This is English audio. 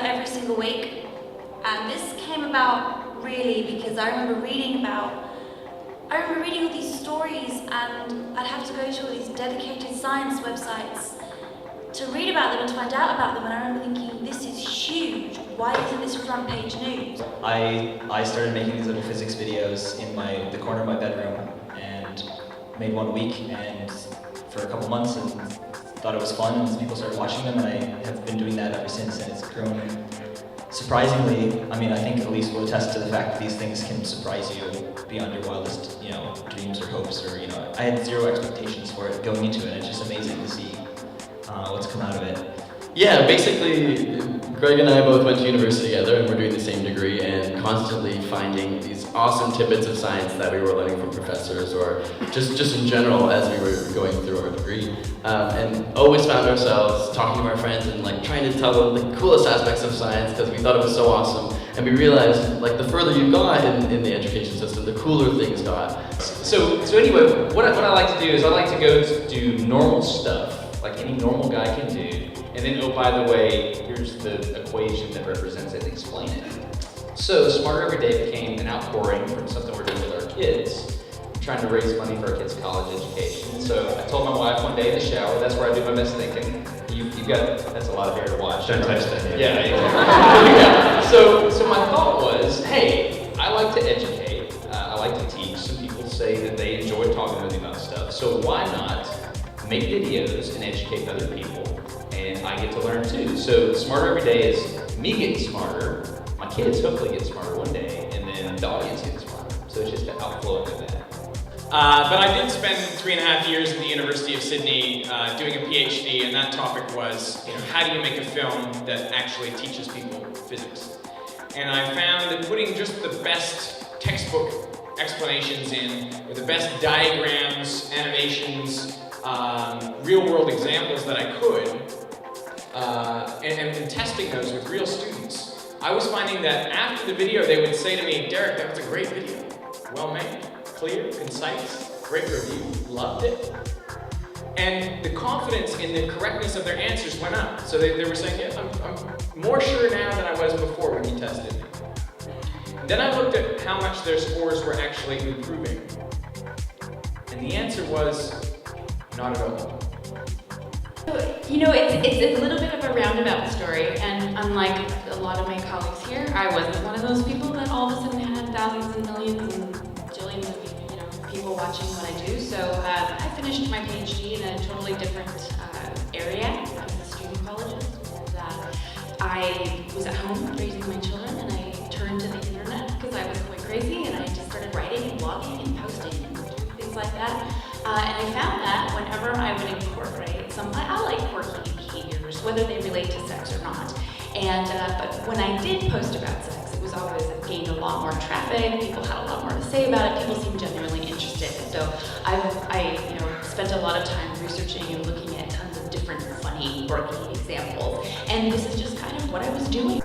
every single week. And this came about really because I remember reading all these stories, and I'd have to go to all these dedicated science websites to read about them and to find out about them, and I remember thinking, this is huge. Why isn't this front page news? I started making these little physics videos in the corner of my bedroom, and made one a week, and for a couple months, and thought it was fun, and people started watching them, and I have been doing that ever since, and it's grown surprisingly. I mean, I think Elise will attest to the fact that these things can surprise you beyond your wildest, dreams or hopes, or, I had zero expectations for it going into it, and it's just amazing to see what's come out of it. Yeah, basically, Greg and I both went to university together, and we're doing the same degree, and constantly finding these awesome tidbits of science that we were learning from professors, or just in general as we were going through our degree, and always found ourselves talking to our friends and trying to tell them the coolest aspects of science because we thought it was so awesome, and we realized the further you got in the education system, the cooler things got. So anyway, what I like to do is I like to go to do normal stuff, like any normal guy can do, and then, oh, by the way, here's the equation that represents it and explain it. So Smarter Every Day became an outpouring from something we're doing with our kids, trying to raise money for our kids' college education. So I told my wife one day in the shower, that's where I do my best thinking. You've got, that's a lot of hair to watch. Don't touch that. Yeah, exactly. So my thought was, hey, I like to educate, I like to teach. Some people say that they enjoy talking to me about stuff, so why not make videos and educate other people, and I get to learn too. So Smarter Every Day is me getting smarter, my kids hopefully get smarter one day, and then the audience gets smarter. So it's just an outflowing of that. But I did spend 3.5 years at the University of Sydney doing a PhD, and that topic was, how do you make a film that actually teaches people physics? And I found that putting just the best textbook explanations in, with the best diagrams, animations, real-world examples that I could, and testing those with real students, I was finding that after the video they would say to me, Derek, that was a great video, well made, clear, concise, great review, loved it. And the confidence in the correctness of their answers went up. So they were saying, yeah, I'm more sure now than I was before when you tested me. And then I looked at how much their scores were actually improving. And the answer was, not at all. It's a little bit of a roundabout story, and unlike a lot of my colleagues here, I wasn't one of those people that all of a sudden had thousands and millions and jillions of people watching what I do. So I finished my PhD in a totally different area. I was a student collegeist, and I was at home raising my children, and I turned to the internet because I was going crazy, and I just started writing and blogging and posting and doing things like that. And I found that whenever I would incorporate I like quirky behaviors, whether they relate to sex or not. And but when I did post about sex, it was always it gained a lot more traffic. People had a lot more to say about it. People seemed genuinely interested. So I spent a lot of time researching and looking at tons of different funny, quirky examples. And this is just kind of what I was doing.